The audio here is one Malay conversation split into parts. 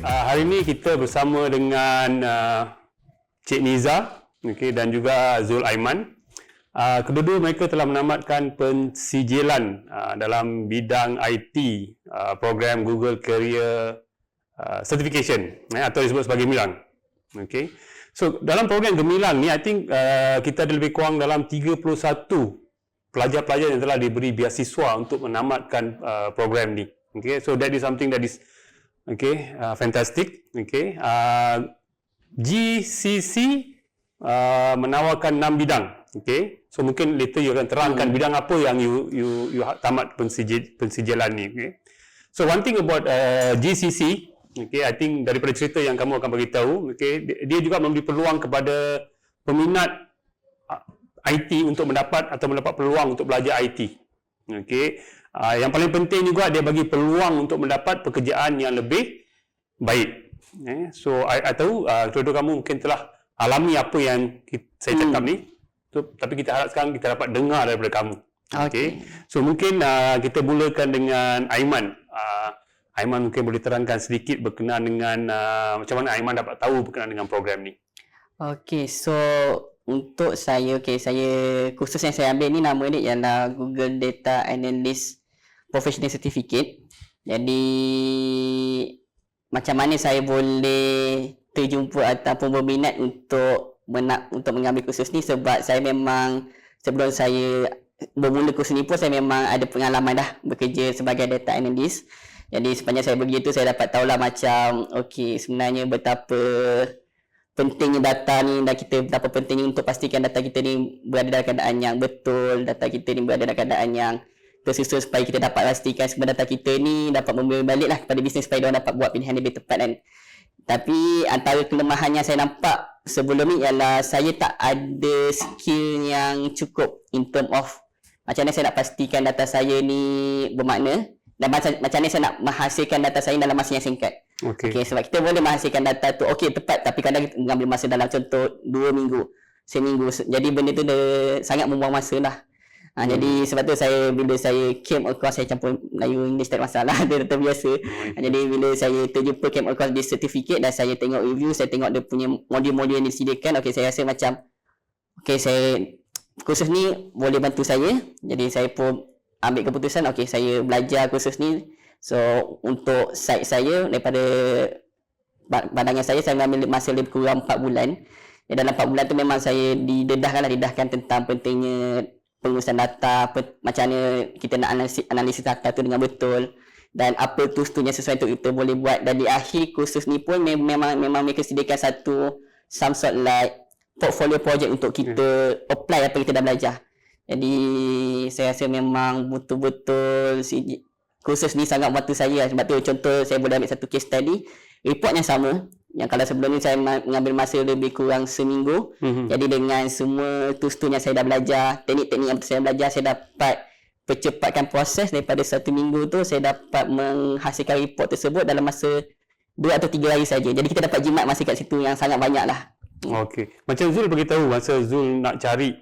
Hari ini kita bersama dengan Cik Niza, dan juga Zul Aiman. Kedua-dua mereka telah menamatkan pensijilan dalam bidang IT, program Google Career Certification, atau disebut sebagai Gemilang. So dalam program Gemilang ni, I think kita ada lebih kurang dalam 31 pelajar-pelajar yang telah diberi beasiswa untuk menamatkan program ni. So that is something that is fantastic. GCC menawarkan 6 bidang. So mungkin later you akan terangkan bidang apa yang you tamat pensijilan ni. So one thing about GCC, I think daripada cerita yang kamu akan beritahu, dia juga memberi peluang kepada peminat IT untuk mendapat peluang untuk belajar IT. Yang paling penting juga dia bagi peluang untuk mendapat pekerjaan yang lebih baik. So I tahu kedua-dua kamu mungkin telah alami apa yang saya cakap ni. So, tapi kita harap sekarang kita dapat dengar daripada kamu. So mungkin kita mulakan dengan Aiman. Aiman mungkin boleh terangkan sedikit berkenaan dengan macam mana Aiman dapat tahu berkenaan dengan program ni. So untuk saya, saya kursus yang saya ambil ni nama dia ialah Google Data Analyst Professional Certificate. Jadi macam mana saya boleh terjumpa ataupun berminat untuk mengambil kursus ni, sebab saya memang sebelum saya bermula kursus ni pun saya memang ada pengalaman dah bekerja sebagai data analyst. Jadi sepanjang saya begitu saya dapat tahulah macam sebenarnya betapa pentingnya data ni, dan kita betapa pentingnya untuk pastikan data kita ni berada dalam keadaan yang betul, data kita ni berada dalam keadaan yang tersusun, supaya kita dapat pastikan sebenarnya data kita ni dapat memberi baliklah kepada bisnes supaya dia dapat buat pilihan lebih tepat kan. Tapi antara kelemahan yang saya nampak sebelum ni ialah saya tak ada skill yang cukup in term of macam mana saya nak pastikan data saya ni bermakna, dan macam mana saya nak menghasilkan data saya dalam masa yang singkat. Sebab kita boleh menghasilkan data tu tepat, tapi kadang kita mengambil masa dalam contoh 2 minggu, seminggu. Jadi benda tu dia sangat membuang masa lah. Jadi sebab tu bila saya came across, saya campur Melayu English tak masalah, dia terbiasa. Jadi bila saya terjumpa came across this certificate dan saya tengok review, saya tengok dia punya modul-modul yang disediakan, saya rasa macam saya kursus ni boleh bantu saya. Jadi saya pun ambil keputusan, saya belajar kursus ni. So untuk site saya, daripada pandangan saya ambil masa lebih kurang 4 bulan. Dalam 4 bulan tu memang saya didedahkan tentang pentingnya pengurusan data, macam mana kita nak analisis data tu dengan betul, dan apa tools yang sesuai untuk kita boleh buat. Dan di akhir kursus ni pun memang mereka sediakan some sort like portfolio project untuk kita apply apa kita dah belajar. Jadi saya rasa memang betul-betul kursus ni sangat membantu saya. Sebab tu contoh saya boleh ambil satu case study, report yang sama, yang kalau sebelum ni saya mengambil masa lebih kurang seminggu. Jadi dengan semua tools yang saya dah belajar, teknik-teknik yang saya belajar, saya dapat percepatkan proses. Daripada 1 minggu tu saya dapat menghasilkan report tersebut dalam masa 2 atau 3 hari saja. Jadi kita dapat jimat masa kat situ yang sangat banyak lah. Macam Zul beritahu masa Zul nak cari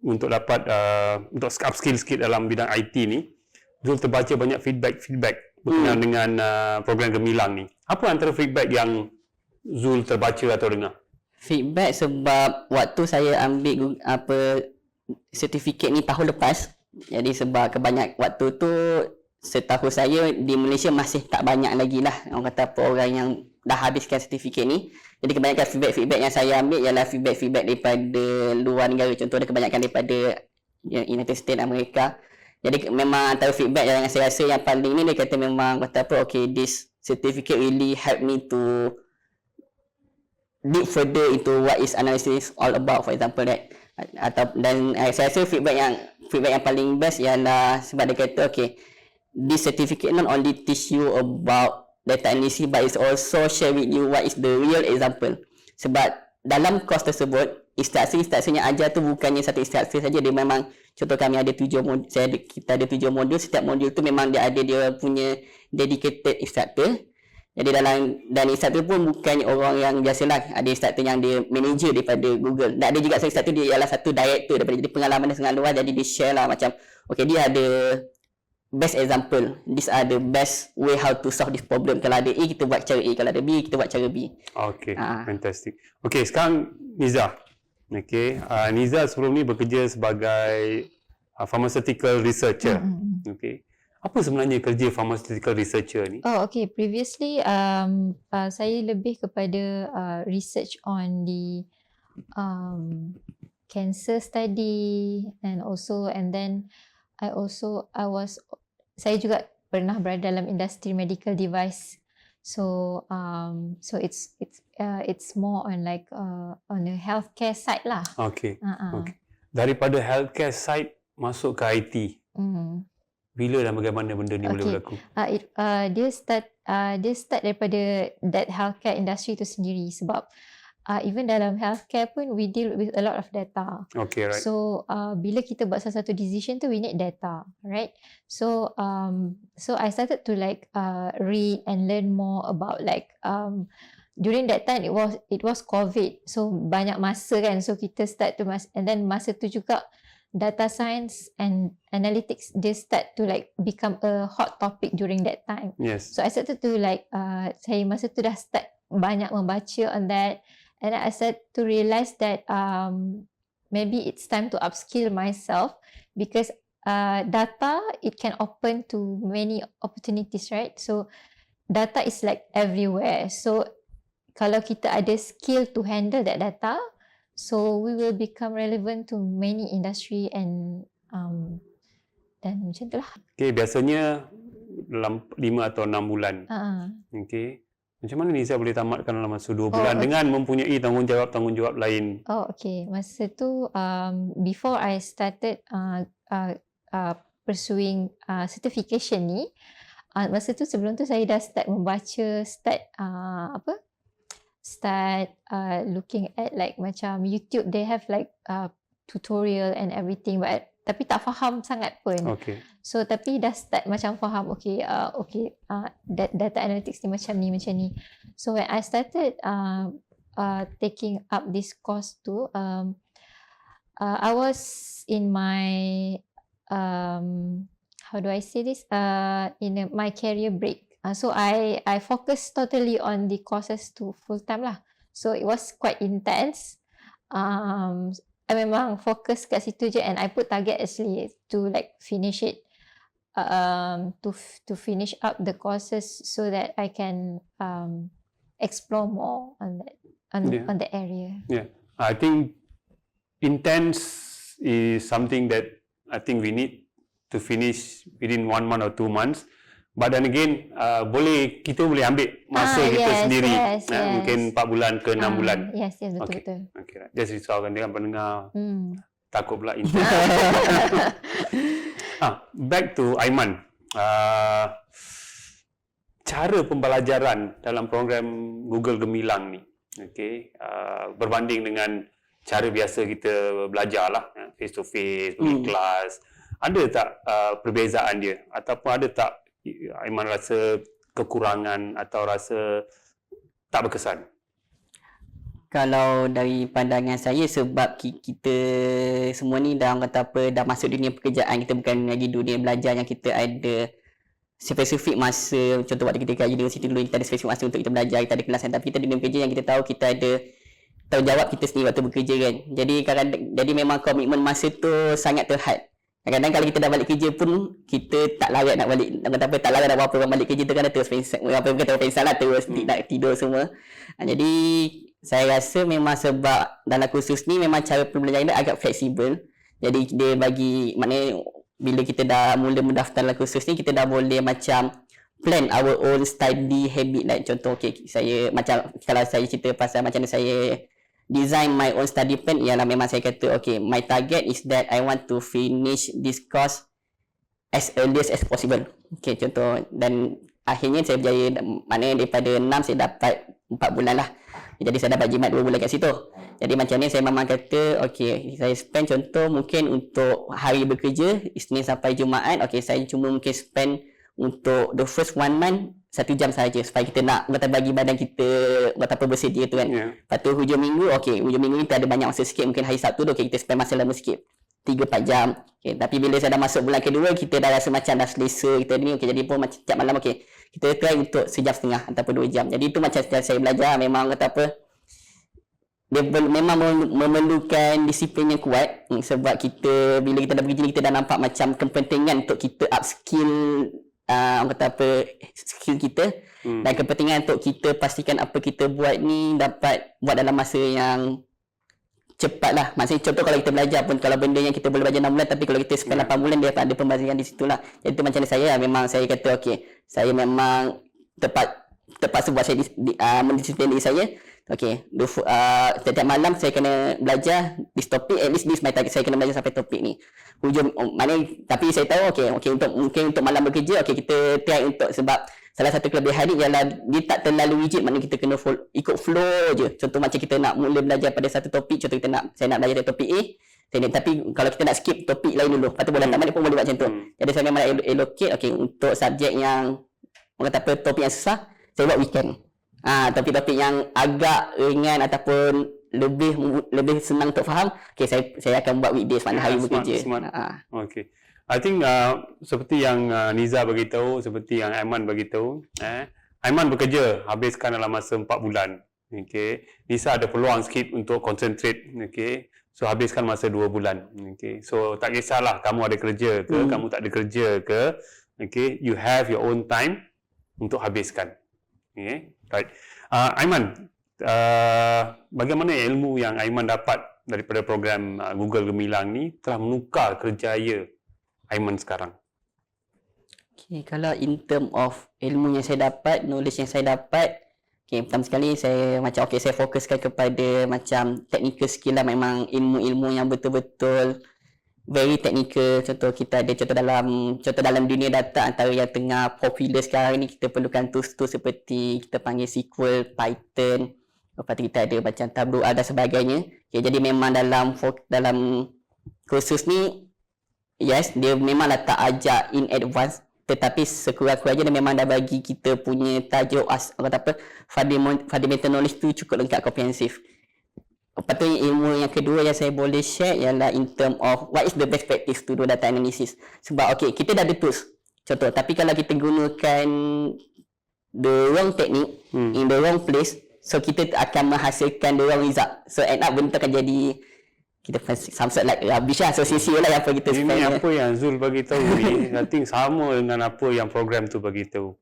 untuk dapat untuk upskill sikit dalam bidang IT ni, Zul terbaca banyak feedback berkenaan dengan program Gemilang ni. Apa antara feedback yang Zul terbaca atau dengar? Feedback sebab waktu saya ambil sertifikat ni tahun lepas. Jadi sebab waktu tu setahu saya di Malaysia masih tak banyak lagi lah orang kata apa orang yang dah habiskan sertifikat ni. Jadi kebanyakan feedback yang saya ambil ialah feedback daripada luar negara. Contohnya kebanyakan daripada United States, Amerika. Jadi memang antara feedback yang saya rasa yang paling ni, dia kata memang this certificate really help me to deep further into what is analysis all about, for example that. Dan saya rasa feedback yang paling best ialah sebab dia kata this certificate not only teach you about data analysis, but it's also share with you what is the real example. Sebab dalam course tersebut, instruksi yang ajar tu bukannya satu instruksi saja. Dia memang, contoh kami ada 7 modul, kita ada 7 modul. Setiap modul tu memang dia punya dedicated instructor. Jadi dan instructor pun bukannya orang yang biasalah. Ada instructor yang dia manager daripada Google. Dan ada juga instructor dia ialah satu director daripada, jadi pengalaman dia sangat luas. Jadi dia share lah macam okay, dia ada best example. These are the best way how to solve this problem. Kalau ada A, kita buat cara A. Kalau ada B, kita buat cara B. Okay, fantastic. Okay, sekarang Niza. Okay, Niza sebelum ni bekerja sebagai pharmaceutical researcher. Okay. Apa sebenarnya kerja pharmaceutical researcher ni? Oh, okay. Previously, saya lebih kepada research on the cancer study and then saya juga pernah berada dalam industri medical device. So it's more on like on the healthcare side lah. Okay. Okay. Daripada healthcare side masuk ke IT. Bila dan bagaimana benda ni boleh berlaku? Dia start daripada that healthcare industry tu sendiri, sebab even dalam healthcare pun we deal with a lot of data. Okay, right. So bila kita buat satu decision tu, we need data, right? So I started to like read and learn more about like during that time it was COVID, so banyak masa kan, so kita start to and then masa tu juga data science and analytics, they start to like become a hot topic during that time. Yes. So I started to like saya masa tu dah start banyak membaca on that, and I started to realise that maybe it's time to upskill myself, because data, it can open to many opportunities, right? So data is like everywhere. So kalau kita ada skill to handle that data, so we will become relevant to many industry and dan macam tu lah. Okay, biasanya dalam 5 atau 6 bulan. Okay. Macam mana Niza boleh tamatkan dalam masa 2 bulan dengan mempunyai tanggungjawab lain? Oh, okay. Masa tu, before I started pursuing certification ni, masa tu sebelum tu saya dah start membaca, start looking at like macam YouTube, they have like tutorial and everything, but tapi tak faham sangat pun. Okay. So tapi dah start macam faham, data analytics ni macam ni. So when I started taking up this course too, I was in my how do I say this, in my career break. So I focus totally on the courses to full time lah. So it was quite intense. I memang fokus kat situ je, and I put target actually to like finish it, to finish up the courses so that I can explore more on the area. Yeah, I think intense is something that I think we need to finish within 1 month or 2 months. But then again, kita boleh ambil masa kita sendiri. Mungkin 4 bulan ke 6 bulan. Yes, betul-betul. Okay. Just risaukan dengan pendengar. Takut pula intense. Back to Aiman. Cara pembelajaran dalam program Google Gemilang ni, okay, berbanding dengan cara biasa kita belajar lah, face to face, pergi kelas, ada tak perbezaan dia? Ataupun ada tak Aiman rasa kekurangan atau rasa tak berkesan? Kalau dari pandangan saya, sebab kita semua ni dah masuk dunia pekerjaan, kita bukan lagi dunia belajar yang kita ada spesifik masa. Contoh waktu kita kat universiti dulu, kita ada spesifik masa untuk kita belajar, kita ada kelasan. Tapi kita dunia pekerja yang kita tahu kita ada tanggungjawab kita sendiri waktu bekerja kan. Jadi memang komitmen masa tu sangat terhad. Kadang-kadang kalau kita dah balik kerja pun, kita tak larat nak balik, tak larat nak buat apa, orang balik kerja tu kan terus nak tidur semua. Jadi saya rasa memang sebab dalam kursus ni memang cara pembelajaran dia agak fleksibel. Jadi dia bagi, maknanya bila kita dah mula mendaftar dalam kursus ni, kita dah boleh macam plan our own study habit. Like contoh, saya macam kalau saya cerita pasal macam mana saya design my own study plan, ialah memang saya kata my target is that I want to finish this course as earliest as possible. Contoh, dan akhirnya saya berjaya, maknanya daripada 6 saya dapat 4 bulan lah. Jadi saya dapat jimat 2 bulan kat situ. Jadi macam ni saya memang kata saya spend, contoh mungkin untuk hari bekerja Isnin sampai Jumaat, saya cuma mungkin spend untuk the first 1 month 1 jam saja, supaya kita nak bagi badan kita betapa bersedia tu kan. Lepas tu hujung minggu, hujung minggu ni kita ada banyak masa sikit, mungkin hari Sabtu tu kita spend masa lama sikit. 3-4 jam. Okay, tapi bila saya dah masuk bulan kedua, kita dah rasa macam dah selesa kita ni. Okay, jadi pun macam tiap malam kita try untuk sejam setengah ataupun 2 jam. Jadi itu macam saya belajar, memang kata apa, dia memang memerlukan disiplin yang kuat, sebab kita bila kita dah bekerja ni, kita dah nampak macam kepentingan untuk kita upskill kata apa, skill kita, dan kepentingan untuk kita pastikan apa kita buat ni dapat buat dalam masa yang cepat lah. Maksudnya contoh kalau kita belajar pun, kalau benda yang kita boleh belajar 6 bulan, tapi kalau kita spend 8 bulan, dia ada pembazirian di situ lah. Jadi itu macam saya, memang saya kata saya memang terpaksa buat saya mendisiplin diri saya. Setiap malam saya kena belajar this topik, at least this my target, saya kena belajar sampai topik ni hujung. Tapi saya tahu untuk malam bekerja, kita try untuk, sebab salah satu kelebihan ni ialah dia tak terlalu rigid, maknanya kita kena ikut flow je. Contoh macam kita nak mula belajar pada satu topik, contoh saya nak belajar dari topik A, tapi kalau kita nak skip topik lain dulu, lepas tu bulan tamat pun boleh buat macam tu. Jadi saya memang allocate untuk subjek yang topik yang susah, saya buat weekend. Topik-topik yang agak ringan ataupun lebih senang untuk faham, saya akan buat weekdays, maknanya hari bekerja. Okay. I think seperti yang Niza beritahu, seperti yang Aiman beritahu, Aiman bekerja habiskan dalam masa 4 bulan. Okay. Nisa ada peluang sikit untuk concentrate. Okay. So habiskan masa 2 bulan. Okay. So tak kisahlah kamu ada kerja ke, kamu tak ada kerja ke. Okay. You have your own time untuk habiskan. Okay. Right. Aiman, bagaimana ilmu yang Aiman dapat daripada program Google Gemilang ni telah menukar kerjaya Aiman sekarang? Okay, kalau in term of ilmu yang saya dapat, knowledge yang saya dapat, pertama sekali saya saya fokuskan kepada macam technical skill lah. Memang ilmu-ilmu yang betul-betul very technical. Contoh kita ada contoh dalam dunia data, antara yang tengah popular sekarang ni, kita perlukan tools-tools seperti kita panggil SQL, Python, lepas tu kita ada macam Tableau dan sebagainya. Jadi memang dalam kursus ni, yes, dia memanglah tak ajak in advance, tetapi sekurang-kurangnya dia memang dah bagi kita punya tajuk fundamental knowledge tu cukup lengkap, komprehensif. Lepas tu ilmu yang kedua yang saya boleh share ialah in term of what is the best practice to do data analysis. Sebab kita dah ada tools, contoh, tapi kalau kita gunakan the wrong technique in the wrong place, so kita akan menghasilkan the wrong result. So end up benda tu akan jadi something like rubbish lah, so sia-sia lah apa kita spend. Ini apa yang Zul bagi tahu ni, I think sama dengan apa yang program tu bagi tahu.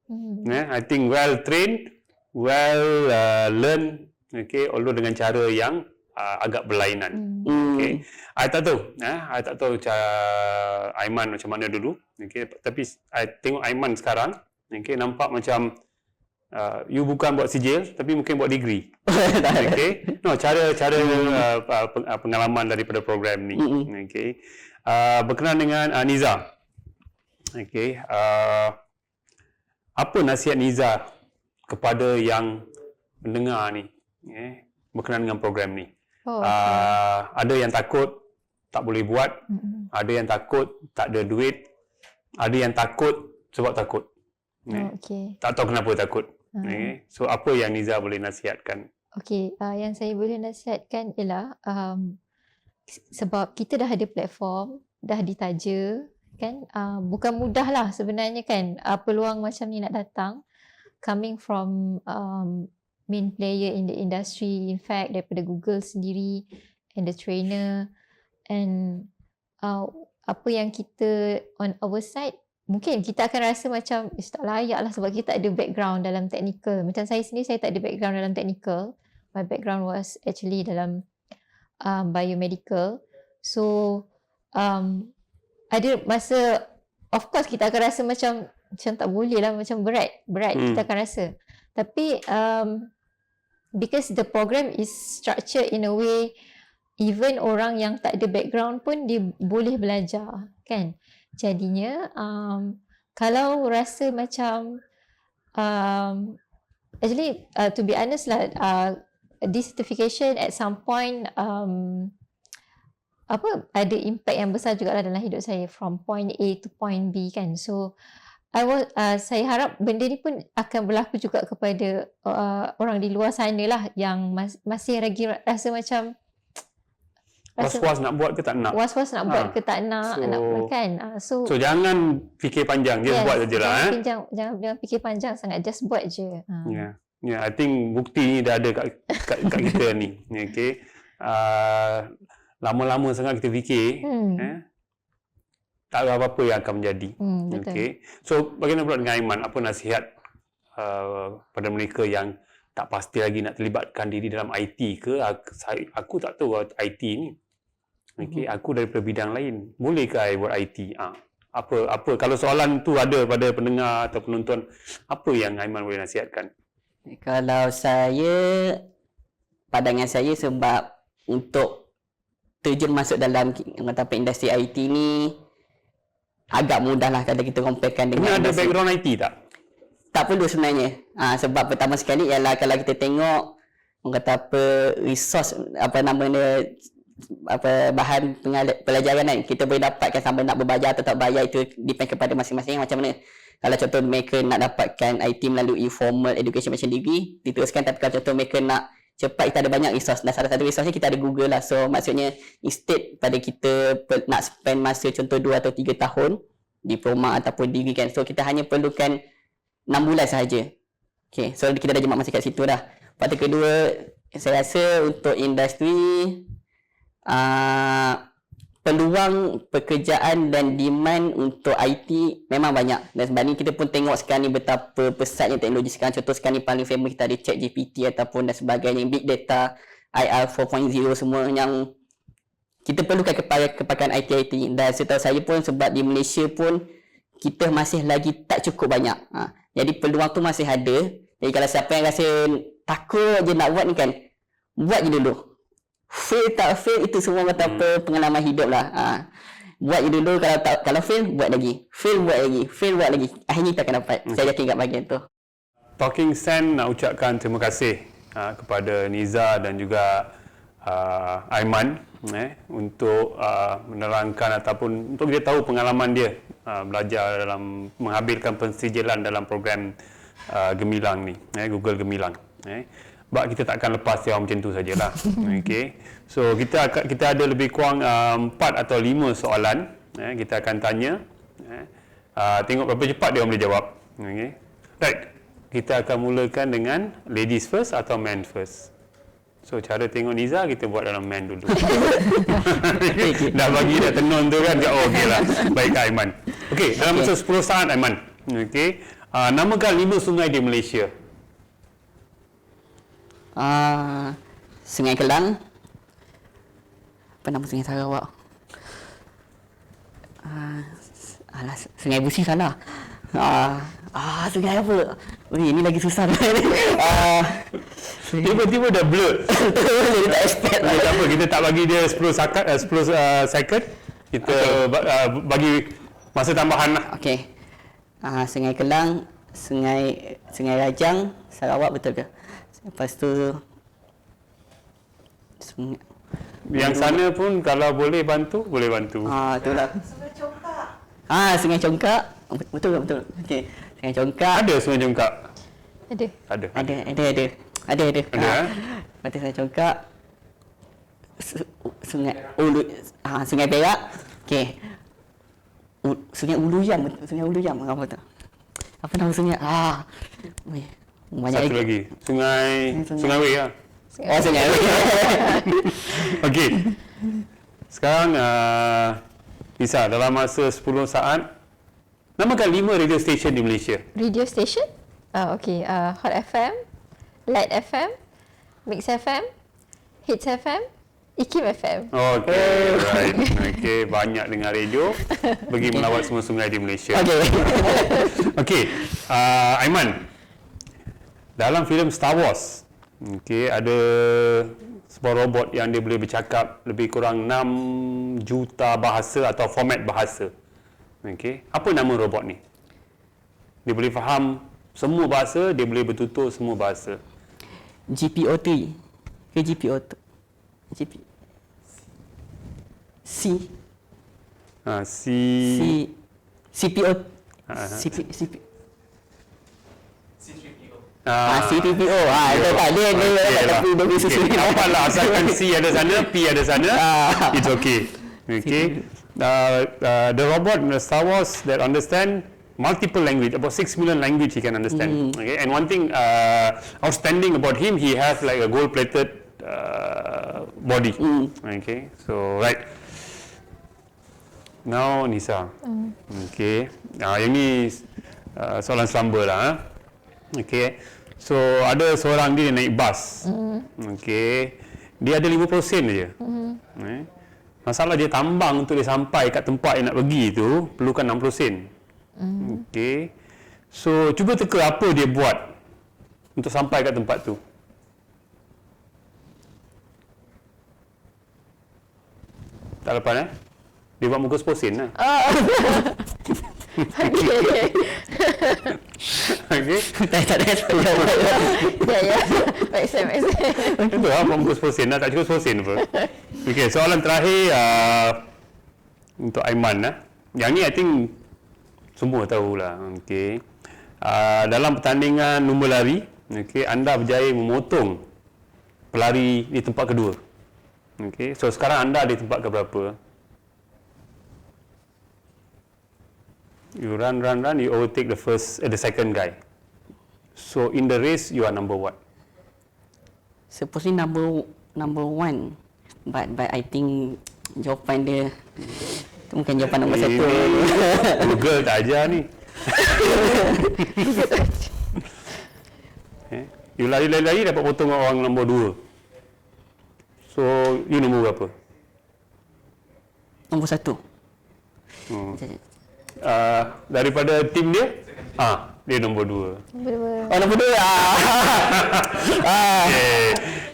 I think well trained, well learn, although dengan cara yang agak berlainan. I tak tahu Aiman macam mana dulu. Tapi I tengok Aiman sekarang, nampak macam you bukan buat sijil, tapi mungkin buat degree. Cara pengalaman daripada program ni. Berkenaan dengan Niza. Apa nasihat Niza kepada yang mendengar ni, berkenaan dengan program ni? Ada yang takut tak boleh buat, ada yang takut tak ada duit, ada yang takut sebab takut. Tak tahu kenapa takut. So apa yang Niza boleh nasihatkan? Yang saya boleh nasihatkan ialah sebab kita dah ada platform, dah ditaja kan, bukan mudah lah sebenarnya kan, peluang macam ni nak datang coming from main player in the industry, in fact daripada Google sendiri and the trainer, and apa yang kita on our side, mungkin kita akan rasa macam tak layak lah sebab kita tak ada background dalam technical. Macam saya sendiri, saya tak ada background dalam technical. My background was actually dalam biomedical. So ada masa, of course kita akan rasa macam tak boleh lah, macam berat kita akan rasa. Tapi because the program is structured in a way, even orang yang tak ada background pun dia boleh belajar kan. Jadinya kalau rasa macam actually to be honest lah, this certification at some point ada impact yang besar juga lah dalam hidup saya, from point A to point B kan. So saya harap benda ni pun akan berlaku juga kepada orang di luar sana lah, yang masih lagi rasa macam Was-was nak buat ke tak nak. was-was nak buat Ah. ke tak nak, nak kan. So jangan fikir panjang, just buat sajalah. Jangan fikir panjang sangat, just buat je. Ya, I think bukti ni dah ada kat kita ni. Okay. Lama-lama sangat kita fikir, tak ada apa-apa yang akan menjadi. Betul. Okay. So, bagaimana pula dengan Aiman? Apa nasihat pada mereka yang tak pasti lagi nak terlibatkan diri dalam IT ke? Aku tak tahu IT ni. Okay. Aku daripada bidang lain. Boleh ke I buat IT? Apa kalau soalan tu ada pada pendengar atau penonton, apa yang Aiman boleh nasihatkan? Kalau saya, pandangan saya sebab untuk terjun masuk dalam industri IT ni agak mudah lah kalau kita comparekan dengan Ada background IT tak? Tak perlu sebenarnya. Sebab pertama sekali ialah kalau kita tengok orang kata apa resource apa namanya bahan pelajaran kan, kita boleh dapatkan sama nak berbayar atau tak bayar, itu depend kepada masing-masing macam mana. Kalau contoh mereka nak dapatkan IT melalui formal education macam degree, diteruskan. Tapi kalau contoh mereka nak cepat, kita ada banyak resource. Dan salah satu resource kita ada Google lah. So maksudnya instead pada kita nak spend masa contoh 2 atau 3 tahun diploma ataupun degree kan, so kita hanya perlukan 6 bulan sahaja. Okay, so kita dah jemat masa kat situ dah. Lepas tu kedua, saya rasa untuk industri peluang pekerjaan dan demand untuk IT memang banyak. Dan sebab ni kita pun tengok sekarang ni betapa pesatnya teknologi sekarang. Contoh sekarang ni paling famous kita ada ChatGPT ataupun dan sebagainya, big data, IR 4.0 semua yang kita perlukan kepakaran IT. Dan setahu saya pun sebab di Malaysia pun kita masih lagi tak cukup banyak. Jadi peluang tu masih ada. Jadi kalau siapa yang rasa takut je nak buat ni kan, buat je dulu. Fail tak fail itu semua kata apa pengalaman hidup lah. Buat je dulu, kalau fail buat lagi. Fail buat lagi. Fail buat lagi. Akhirnya kita akan dapat. Saya yakin kat bahagian tu. Talking Sand nak ucapkan terima kasih kepada Niza dan juga Aiman untuk menerangkan ataupun untuk kita tahu pengalaman dia belajar dalam menghabiskan pensijilan dalam program Gemilang ni, Google Gemilang. Sebab kita tak akan lepas dia macam tu sajalah. Okay. So kita ada lebih kurang 4 atau 5 soalan. Kita akan tanya. Tengok berapa cepat dia boleh jawab. Okay. Right. Kita akan mulakan dengan ladies first atau men first. So cara tengok Niza, kita buat dalam men dulu. Dah bagi dah tenun tu kan. Oh okey lah. Baik Kak Aiman. Okey, dalam masa 10 saat Aiman. Okey. Namakan 5 sungai di Malaysia. Sungai Kelang. Apa nama Sungai Sarawak? Sungai Busi salah. Sungai apa? Ini lagi susah. Tiba-tiba dah blur. Dia tak expect lah. Tak apa, kita tak bagi dia 10 second. Kita bagi masa tambahan lah. Okey. Sungai Kelang, Sungai Rajang, Sarawak, betul ke? Lepas tu Sungai Yang sana pun kalau boleh bantu, boleh bantu. Itulah. Sungai Congkak. Sungai Congkak. Betul ke? Betul. Okey. Sungai Congkak. Ada Sungai Congkak? Ada. Ada. Lepas tu Sungai Congkak. Sungai Ulu. Sungai Perak. Okey. Sungai Uluyang. Apa tu? Apa nama sungai? Banyak Satu lagi. Sungai Wei lah. Sungai Wei. Okey. Sekarang Lisa, dalam masa 10 saat namakan 5 radio station di Malaysia. Radio station? Okay. Hot FM, Light FM, Mix FM, Hits FM, Ikim FM. Okey, right. Okey, banyak dengar radio, pergi melawat semua sungai di Malaysia. Okey. Aiman, dalam filem Star Wars, ada sebuah robot yang dia boleh bercakap lebih kurang 6 juta bahasa atau format bahasa. Apa nama robot ni? Dia boleh faham semua bahasa, dia boleh bertutur semua bahasa. GPO3 ke GPO2? CPO. CTPO. Itu tak dia tapi bagi susu. Apalah, asalkan C ada sana, P ada sana, it's okay. Okay. The robot Star Wars that understand multiple language, about 6 million language he can understand. Okay. And one thing outstanding about him, he has like a gold-plated body. Okay. So right. Now Nisa. Okay. Yang ni soalan slumber lah. Okay. So ada seorang dia naik bas. Okay. Dia ada 50 sen je. Masalah dia tambang untuk dia sampai kat tempat yang nak pergi tu perlukan 60 sen. Okay. So cuba teka apa dia buat untuk sampai kat tempat tu. Tak lepas Dia buat muka 10 sen lah. Okay. Tak ada. Ya. Make sense. Itu lah buat muka 10 sen lah. Tak cukup 10 sen apa. Okay, soalan terakhir untuk Aiman lah. Yang ni I think semua tahulah. Okay. Dalam pertandingan lumba lari, okay, anda berjaya memotong pelari di tempat kedua. Okay. So sekarang anda di tempat ke berapa? You run, you overtake the second guy. So in the race, you are number what? Supposedly number one, but I think jawapan dia tu bukan jawapan nombor satu. Google tak ajar ni. You lari dapat potong orang nombor 2. So you nombor berapa? Nombor satu. Daripada tim dia, dia nombor 2. Nombor 2.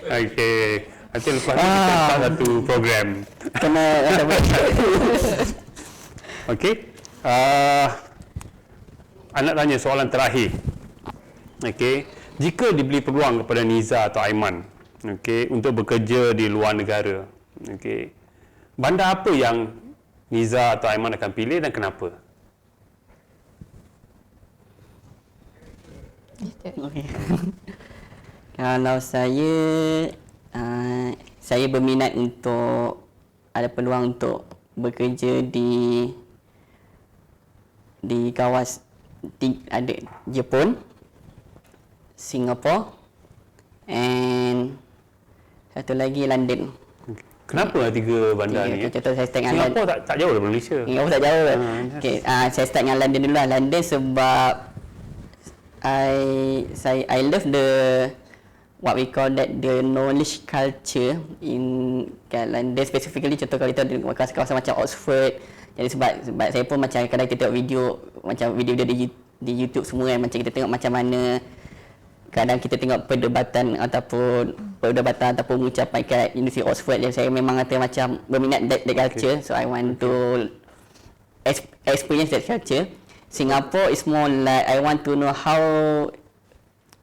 Okay. Nanti lepas ni kita start satu program. Kena Okay. Anak tanya soalan terakhir. Okay. Jika diberi peluang kepada Niza atau Aiman, okay, untuk bekerja di luar negara, okay, bandar apa yang Niza atau Aiman akan pilih dan kenapa? Okay. Kalau saya berminat untuk ada peluang untuk bekerja di ada Jepun, Singapore, and satu lagi London. Kenapa tiga bandar ni? Contoh saya start dengan Singapore tak jauh daripada Malaysia. Singapore tak jauh. Okay, saya start dengan London dulu lah. London sebab I love the what we call that the knowledge culture in London, specifically contoh kalau kita di kawasan macam Oxford. Jadi sebab saya pun macam kadang kita tengok video di YouTube semua kan, macam kita tengok macam mana kadang kita tengok perdebatan ataupun mengucapan kat University Oxford. Jadi saya memang kata macam berminat that culture, so I want to experience that culture. Singapore is more like I want to know how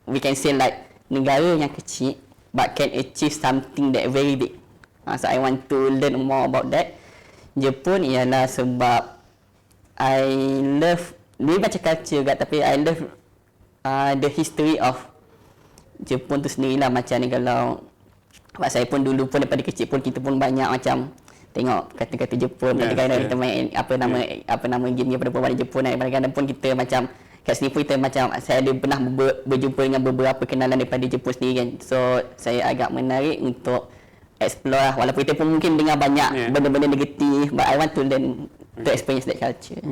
we can say like negara yang kecil but can achieve something that very big. So I want to learn more about that. Jepun ialah sebab I love ni macam culture juga, tapi I love the history of Jepun tu sendirilah. Macam ni kalau saya pun dulu pun daripada kecil pun kita pun banyak macam tengok kata-kata Jepun, kadang-kadang kita main apa nama game pada perbuatan Jepun, kadang-kadang pun kita macam kat sini pun kita macam saya ada pernah berjumpa dengan beberapa kenalan daripada Jepun sendiri kan. So saya agak menarik untuk explore lah, walaupun kita pun mungkin dengar banyak benda-benda negatif, but I want to learn to experience that culture.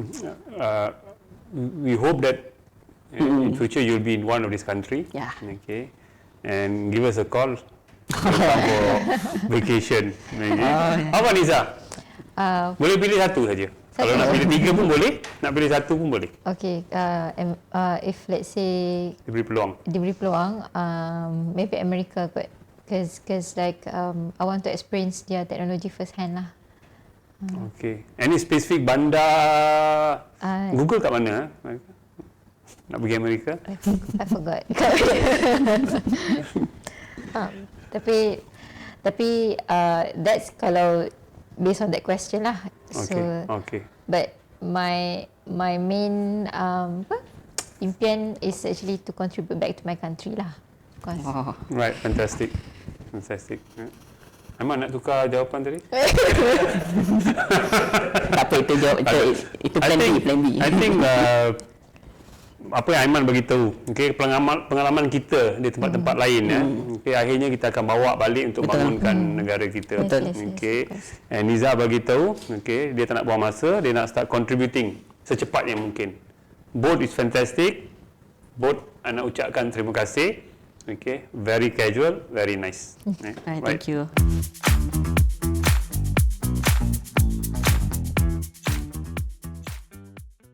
We hope that in future you'll be in one of this country. Yeah. Okay. And give us a call for vacation. Okay. Apa Niza? Boleh pilih satu saja. Kalau nak pilih 3 pun boleh, nak pilih 1 pun boleh. Okay. If let's say Diberi peluang. Maybe America kot. Because like I want to experience their technology first hand lah. Okay. Any specific bandar? Google kat mana? Nak pergi Amerika? I forgot. Tapi that's kalau based on that question lah. Okay. So, okay. But my main impian is actually to contribute back to my country lah. Of course. Oh. Right, fantastic. Aiman nak tukar jawapan tadi? Tak apa, itu plan B. I think apa yang Aiman bagi tahu, okey, pengalaman kita di tempat-tempat lain ya. Okey, akhirnya kita akan bawa balik untuk bangunkan negara kita. Betul. Yes, Okey. of course. And Niza bagi tahu, okey, dia tak nak buang masa, dia nak start contributing secepat yang mungkin. Both is fantastic. Both nak ucapkan terima kasih. Okey, very casual, very nice. Thank you.